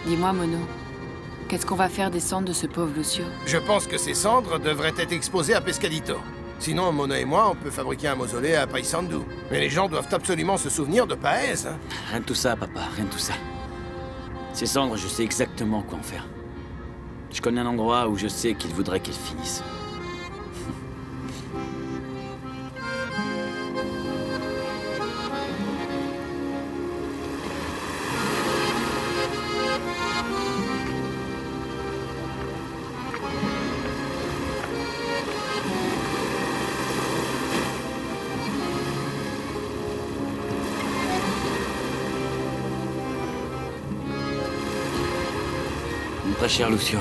Dis-moi, Mono, qu'est-ce qu'on va faire des cendres de ce pauvre Lucio? Je pense que ces cendres devraient être exposées à Pescadito. Sinon, Mona et moi, on peut fabriquer un mausolée à Paysandú. Mais les gens doivent absolument se souvenir de Paez. Hein. Rien de tout ça, papa, rien de tout ça. Ces cendres, je sais exactement quoi en faire. Je connais un endroit où je sais qu'il voudrait qu'elles finissent. Mon très cher Lucio.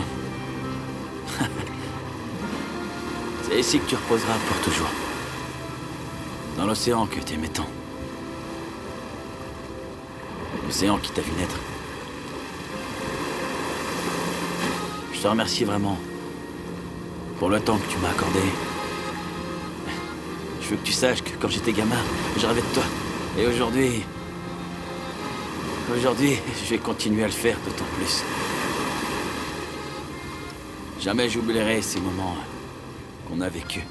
C'est ici que tu reposeras pour toujours. Dans l'océan que t'aimais tant. L'océan qui t'a vu naître. Je te remercie vraiment pour le temps que tu m'as accordé. Je veux que tu saches que quand j'étais gamin, je rêvais de toi. Et aujourd'hui... Aujourd'hui, je vais continuer à le faire d'autant plus. Jamais j'oublierai ces moments qu'on a vécus.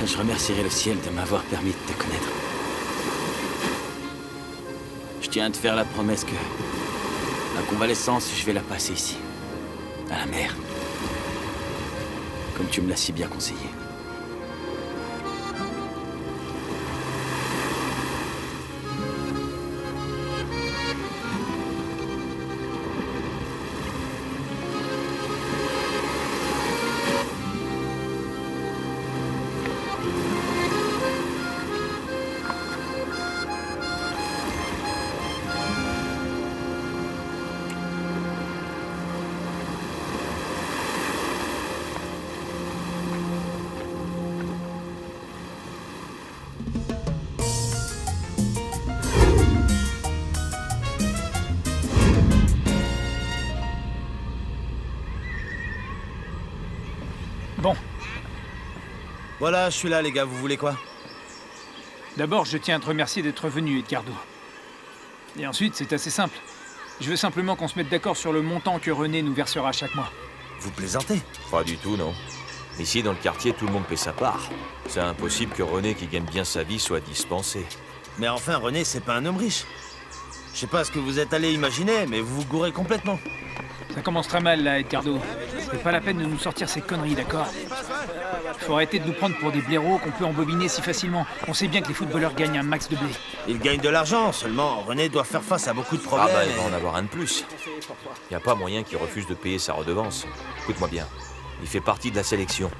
Je remercierai le ciel de m'avoir permis de te connaître. Je tiens à te faire la promesse que la convalescence, je vais la passer ici, à la mer. Comme tu me l'as si bien conseillé. Bon. Voilà, je suis là, les gars, vous voulez quoi? D'abord, je tiens à te remercier d'être venu, Edgardo. Et ensuite, c'est assez simple. Je veux simplement qu'on se mette d'accord sur le montant que René nous versera chaque mois. Vous plaisantez? Pas du tout, non. Ici, dans le quartier, tout le monde paie sa part. C'est impossible que René, qui gagne bien sa vie, soit dispensé. Mais enfin, René, c'est pas un homme riche. Je sais pas ce que vous êtes allé imaginer, mais vous vous gourrez complètement. Ça commence très mal, là, Edgardo. C'est pas la peine de nous sortir ces conneries, d'accord? Faut arrêter de nous prendre pour des blaireaux qu'on peut embobiner si facilement. On sait bien que les footballeurs gagnent un max de blé. Il gagne de l'argent, seulement René doit faire face à beaucoup de problèmes. Ah bah, il va en avoir un de plus. Y a pas moyen qu'il refuse de payer sa redevance. Écoute-moi bien, il fait partie de la sélection.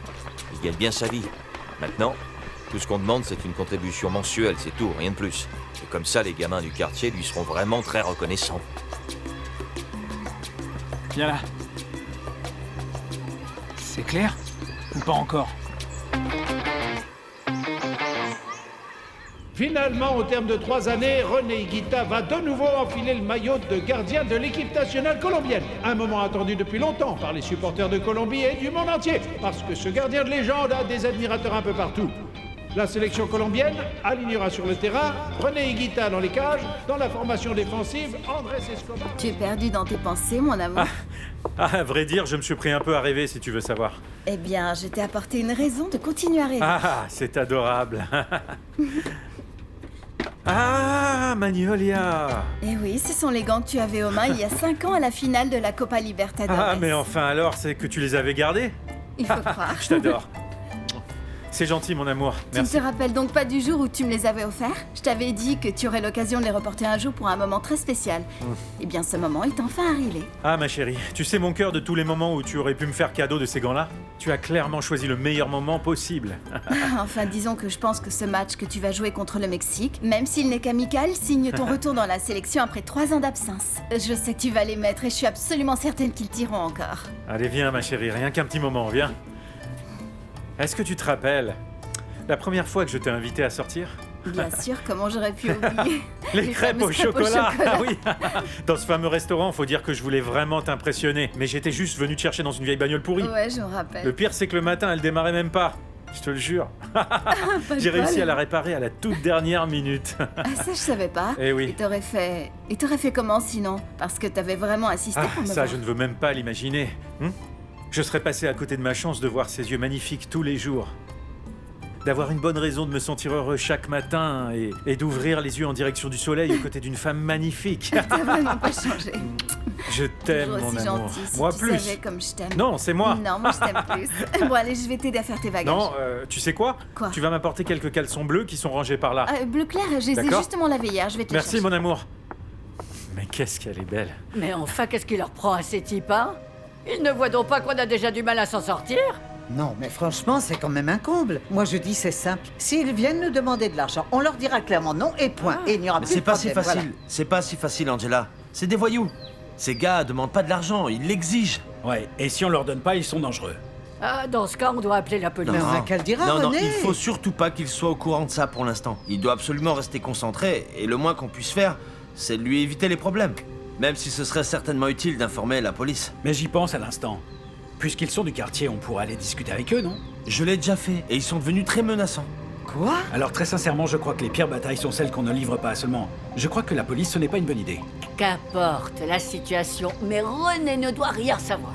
Il gagne bien sa vie. Maintenant, tout ce qu'on demande, c'est une contribution mensuelle, c'est tout, rien de plus. Et comme ça, les gamins du quartier lui seront vraiment très reconnaissants. Viens là. C'est clair? Ou pas encore? Finalement, au terme de 3 années, René Higuita va de nouveau enfiler le maillot de gardien de l'équipe nationale colombienne. Un moment attendu depuis longtemps par les supporters de Colombie et du monde entier, parce que ce gardien de légende a des admirateurs un peu partout. La sélection colombienne alignera sur le terrain René Higuita dans les cages, dans la formation défensive, Andrés Escobar... Tu es perdu dans tes pensées, mon amour. À vrai dire, je me suis pris un peu à rêver, si tu veux savoir. Eh bien, je t'ai apporté une raison de continuer à rêver. Ah, c'est adorable. Ah, Magnolia. Eh oui, ce sont les gants que tu avais aux mains il y a 5 ans à la finale de la Copa Libertadores. Ah, mais enfin alors, c'est que tu les avais gardés? Il faut croire. Je t'adore. C'est gentil, mon amour. Merci. Tu ne te rappelles donc pas du jour où tu me les avais offerts? Je t'avais dit que tu aurais l'occasion de les reporter un jour pour un moment très spécial. Eh bien, ce moment est enfin arrivé. Ah, ma chérie, tu sais mon cœur de tous les moments où tu aurais pu me faire cadeau de ces gants-là? Tu as clairement choisi le meilleur moment possible. Enfin, disons que je pense que ce match que tu vas jouer contre le Mexique, même s'il n'est qu'amical, signe ton retour dans la sélection après 3 ans d'absence. Je sais que tu vas les mettre et je suis absolument certaine qu'ils tireront encore. Allez, viens, ma chérie, rien qu'un petit moment, viens. Est-ce que tu te rappelles la première fois que je t'ai invité à sortir? Bien sûr, comment j'aurais pu oublier Les crêpes au chocolat. Ah oui. Dans ce fameux restaurant, faut dire que je voulais vraiment t'impressionner. Mais j'étais juste venu te chercher dans une vieille bagnole pourrie. Ouais, je me rappelle. Le pire, c'est que le matin, elle démarrait même pas. Je te le jure. J'ai réussi à la réparer à la toute dernière minute. Ah, ça, je savais pas. Eh oui. Et t'aurais fait comment sinon? Parce que t'avais vraiment insisté pour me ça, voir. je ne veux même pas l'imaginer. Je serais passé à côté de ma chance de voir ses yeux magnifiques tous les jours. D'avoir une bonne raison de me sentir heureux chaque matin et d'ouvrir les yeux en direction du soleil aux côtés d'une femme magnifique. T'as vraiment pas changé. Je t'aime, mon aussi amour. gentil, si Moi tu plus. savais comme je t'aime. Non, c'est moi. Non, moi je t'aime plus. Bon, allez, je vais t'aider à faire tes bagages. Non, tu sais quoi? Quoi? Tu vas m'apporter quelques caleçons bleus qui sont rangés par là. Bleu clair, je les ai D'accord. justement lavés hier, je vais te les Merci, chercher. mon amour. Mais qu'est-ce qu'elle est belle. Mais enfin, qu'est-ce qui leur prend à ces types, hein? Ils ne voient donc pas qu'on a déjà du mal à s'en sortir? Non, mais franchement, c'est quand même un comble. Moi, je dis c'est simple. S'ils viennent nous demander de l'argent, on leur dira clairement non et point. Et il n'y aura Mais plus c'est de pas si problème, facile. voilà. C'est pas si facile, Angela. C'est des voyous. Ces gars demandent pas de l'argent, ils l'exigent. Ouais, et si on leur donne pas, ils sont dangereux. Ah, dans ce cas, on doit appeler la police. Mais on a qu'à le dire à non, René. il faut surtout pas qu'il soit au courant de ça pour l'instant. Il doit absolument rester concentré, et le moins qu'on puisse faire, c'est de lui éviter les problèmes. Même si ce serait certainement utile d'informer la police. Mais j'y pense à l'instant. Puisqu'ils sont du quartier, on pourrait aller discuter avec eux, non? Je l'ai déjà fait, et ils sont devenus très menaçants. Quoi? Alors très sincèrement, je crois que les pires batailles sont celles qu'on ne livre pas seulement. Je crois que la police, ce n'est pas une bonne idée. Qu'importe la situation, mais René ne doit rien savoir.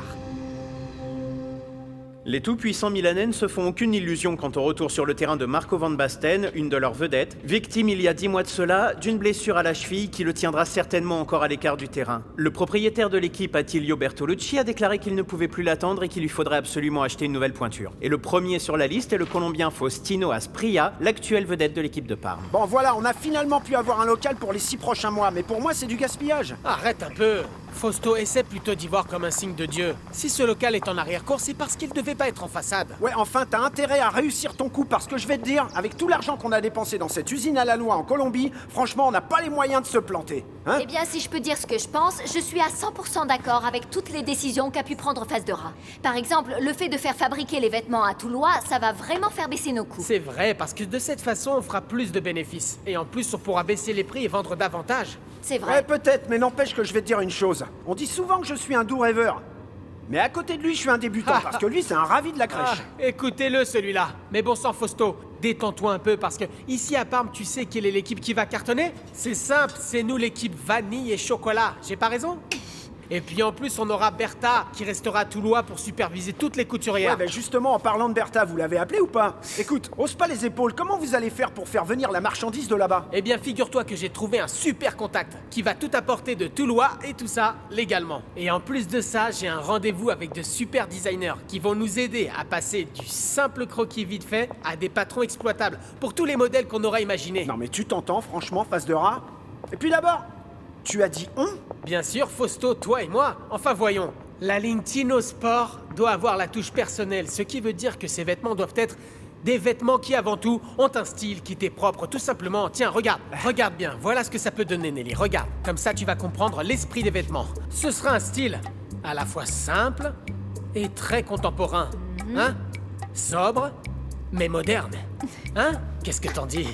Les tout-puissants milanais ne se font aucune illusion quant au retour sur le terrain de Marco Van Basten, une de leurs vedettes, victime il y a 10 mois de cela d'une blessure à la cheville qui le tiendra certainement encore à l'écart du terrain. Le propriétaire de l'équipe, Attilio Bertolucci, a déclaré qu'il ne pouvait plus l'attendre et qu'il lui faudrait absolument acheter une nouvelle pointure. Et le premier sur la liste est le Colombien Faustino Asprilla, l'actuelle vedette de l'équipe de Parme. Bon voilà, on a finalement pu avoir un local pour les 6 prochains mois, mais pour moi c'est du gaspillage. Arrête un peu. Fausto essaie plutôt d'y voir comme un signe de Dieu. Si ce local est en arrière-cour, c'est parce qu'il devait pas être en façade. Ouais, enfin, t'as intérêt à réussir ton coup parce que je vais te dire, avec tout l'argent qu'on a dépensé dans cette usine à la noix en Colombie, franchement, on n'a pas les moyens de se planter. Hein? Eh bien, si je peux dire ce que je pense, je suis à 100% d'accord avec toutes les décisions qu'a pu prendre Face de Rat. Par exemple, le fait de faire fabriquer les vêtements à Toulois, ça va vraiment faire baisser nos coûts. C'est vrai, parce que de cette façon, on fera plus de bénéfices. Et en plus, on pourra baisser les prix et vendre davantage. C'est vrai. Ouais, peut-être, mais n'empêche que je vais te dire une chose. On dit souvent que je suis un doux rêveur. Mais à côté de lui, je suis un débutant, parce que lui, c'est un ravi de la crèche. Écoutez-le, celui-là. Mais bon sang, Fausto, détends-toi un peu, parce que ici à Parme, tu sais quelle est l'équipe qui va cartonner? C'est simple, c'est nous l'équipe vanille et chocolat. J'ai pas raison? Et puis en plus, on aura Bertha qui restera à Toulouse pour superviser toutes les couturières. Ouais, ben justement, en parlant de Bertha, vous l'avez appelée ou pas? Écoute, hausse pas les épaules, comment vous allez faire pour faire venir la marchandise de là-bas? Eh bien, figure-toi que j'ai trouvé un super contact qui va tout apporter de Toulouse et tout ça légalement. Et en plus de ça, j'ai un rendez-vous avec de super designers qui vont nous aider à passer du simple croquis vite fait à des patrons exploitables pour tous les modèles qu'on aura imaginés. Non mais tu t'entends, franchement, face de rat? Et puis d'abord, tu as dit on? Bien sûr, Fausto, toi et moi. Enfin voyons, la ligne Tino Sport doit avoir la touche personnelle, ce qui veut dire que ces vêtements doivent être des vêtements qui, avant tout, ont un style qui t'est propre, tout simplement. Tiens, regarde bien, voilà ce que ça peut donner, Nelly, regarde. Comme ça, tu vas comprendre l'esprit des vêtements. Ce sera un style à la fois simple et très contemporain. Hein? Sobre, mais moderne. Hein? Qu'est-ce que t'en dis?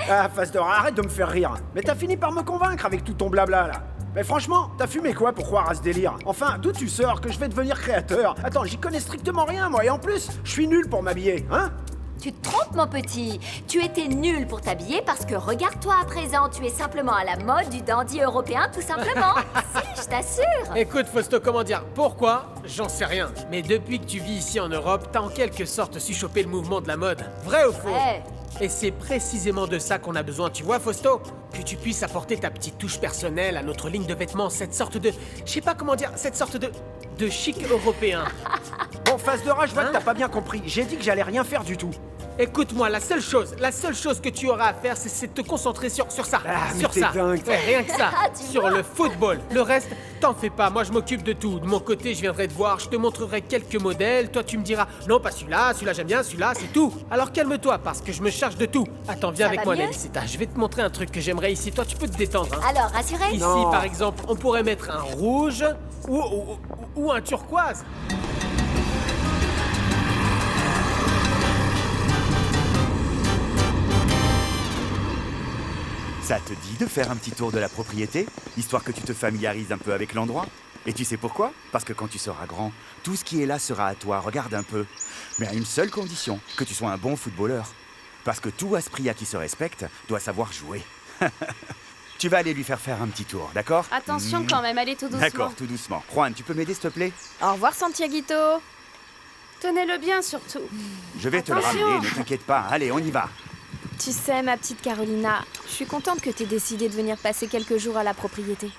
Ah, face de rat, arrête de me faire rire. Mais t'as fini par me convaincre avec tout ton blabla, là. Mais franchement, t'as fumé quoi pour croire à ce délire? Enfin, d'où tu sors que je vais devenir créateur? Attends, j'y connais strictement rien, moi, et en plus, je suis nul pour m'habiller, hein? Tu te trompes, mon petit. Tu étais nul pour t'habiller parce que regarde-toi à présent, tu es simplement à la mode du dandy européen, tout simplement. Si, je t'assure. Écoute, Fausto, comment dire? Pourquoi? J'en sais rien. Mais depuis que tu vis ici en Europe, t'as en quelque sorte su choper le mouvement de la mode. Vrai ou faux? Ouais. Et c'est précisément de ça qu'on a besoin, tu vois, Fausto? Que tu puisses apporter ta petite touche personnelle à notre ligne de vêtements, cette sorte de... Je sais pas comment dire, cette sorte de chic européen. Bon, face de rat, je vois que t'as pas bien compris. J'ai dit que j'allais rien faire du tout. Écoute-moi, la seule chose que tu auras à faire, c'est de te concentrer sur ça. Ah, mais sur t'es ça. dingue. Ouais, rien que ça. Tu Sur vois. le football. Le reste, t'en fais pas. Moi, je m'occupe de tout. De mon côté, je viendrai te voir. Je te montrerai quelques modèles. Toi, tu me diras, non, pas celui-là j'aime bien, celui-là, c'est tout. Alors calme-toi, parce que je me charge de tout. Attends, viens Ça avec va moi, mieux Nelicita. Je vais te montrer un truc que j'aimerais ici. Toi, tu peux te détendre. Hein. Alors, rassurez. Ici, Non. par exemple, on pourrait mettre un rouge ou un turquoise. Ça te dit de faire un petit tour de la propriété, histoire que tu te familiarises un peu avec l'endroit? Et tu sais pourquoi? Parce que quand tu seras grand, tout ce qui est là sera à toi, regarde un peu. Mais à une seule condition, que tu sois un bon footballeur. Parce que tout Aspria qui se respecte doit savoir jouer. Tu vas aller lui faire un petit tour, d'accord? Attention quand même, allez tout doucement. D'accord, tout doucement. Juan, tu peux m'aider s'il te plaît? Au revoir, Santiaguito. Tenez-le bien surtout. Je vais te le Attention. ramener, ne t'inquiète pas. Allez, on y va. Tu sais, ma petite Carolina, je suis contente que t'aies décidé de venir passer quelques jours à la propriété.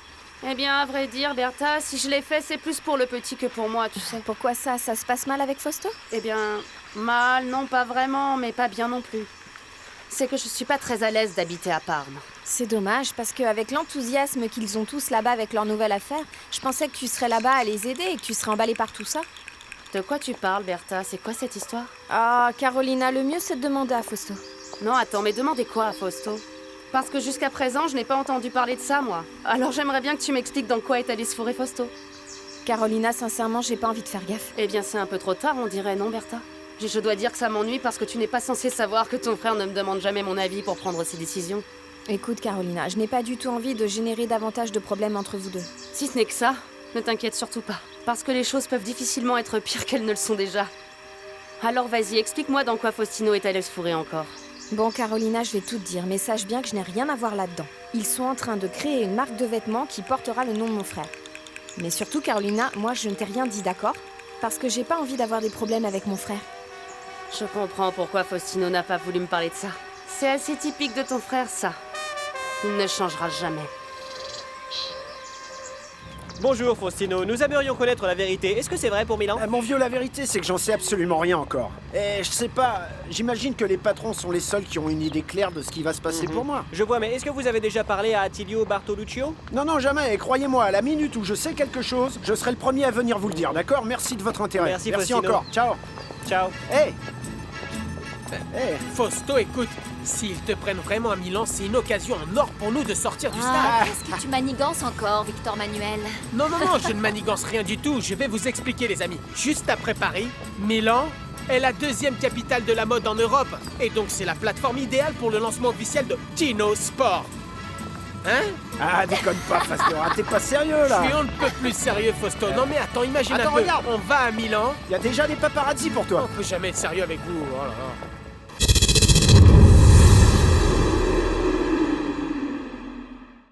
Eh bien, à vrai dire, Bertha, si je l'ai fait, c'est plus pour le petit que pour moi, tu sais. Pourquoi ça? Ça se passe mal avec Fausto? Eh bien, mal, non pas vraiment, mais pas bien non plus. C'est que je suis pas très à l'aise d'habiter à Parme. C'est dommage, parce qu'avec l'enthousiasme qu'ils ont tous là-bas avec leur nouvelle affaire, je pensais que tu serais là-bas à les aider et que tu serais emballée par tout ça. De quoi tu parles, Bertha? C'est quoi cette histoire? Ah, Carolina, le mieux c'est de demander à Fausto. Non, attends, mais demandez quoi à Fausto? Parce que jusqu'à présent, je n'ai pas entendu parler de ça, moi. Alors j'aimerais bien que tu m'expliques dans quoi est allé se fourrer Fausto. Carolina, sincèrement, j'ai pas envie de faire gaffe. Eh bien, c'est un peu trop tard, on dirait, non, Bertha? Je dois dire que ça m'ennuie parce que tu n'es pas censée savoir que ton frère ne me demande jamais mon avis pour prendre ses décisions. Écoute, Carolina, je n'ai pas du tout envie de générer davantage de problèmes entre vous deux. Si ce n'est que ça, ne t'inquiète surtout pas. Parce que les choses peuvent difficilement être pires qu'elles ne le sont déjà. Alors vas-y, explique-moi dans quoi Faustino est allé se fourrer encore. Bon, Carolina, je vais tout te dire, mais sache bien que je n'ai rien à voir là-dedans. Ils sont en train de créer une marque de vêtements qui portera le nom de mon frère. Mais surtout, Carolina, moi, je ne t'ai rien dit, d'accord? Parce que j'ai pas envie d'avoir des problèmes avec mon frère. Je comprends pourquoi Faustino n'a pas voulu me parler de ça. C'est assez typique de ton frère, ça. Il ne changera jamais. Bonjour Faustino, nous aimerions connaître la vérité. Est-ce que c'est vrai pour Milan? Mon vieux, la vérité, c'est que j'en sais absolument rien encore. Et je sais pas, j'imagine que les patrons sont les seuls qui ont une idée claire de ce qui va se passer pour moi. Je vois, mais est-ce que vous avez déjà parlé à Attilio Bartoluccio? Non, jamais. Et croyez-moi, à la minute où je sais quelque chose, je serai le premier à venir vous le dire, d'accord? Merci de votre intérêt. Merci Faustino. encore. Ciao. Ciao. Hey! Fausto, écoute, s'ils te prennent vraiment à Milan, c'est une occasion en or pour nous de sortir du stade. Qu'est-ce que tu manigances encore, Victor Manuel? Non, je ne manigance rien du tout. Je vais vous expliquer, les amis. Juste après Paris, Milan est la deuxième capitale de la mode en Europe. Et donc, c'est la plateforme idéale pour le lancement officiel de Tino Sport. Hein? Ah, déconne pas, face de rat, t'es pas sérieux, là? Je suis on ne peut plus sérieux, Fausto. Non, mais attends, imagine Attends, un peu. regarde. On va à Milan. Il y a déjà des paparazzis pour toi. On peut jamais être sérieux avec vous. Oh là là.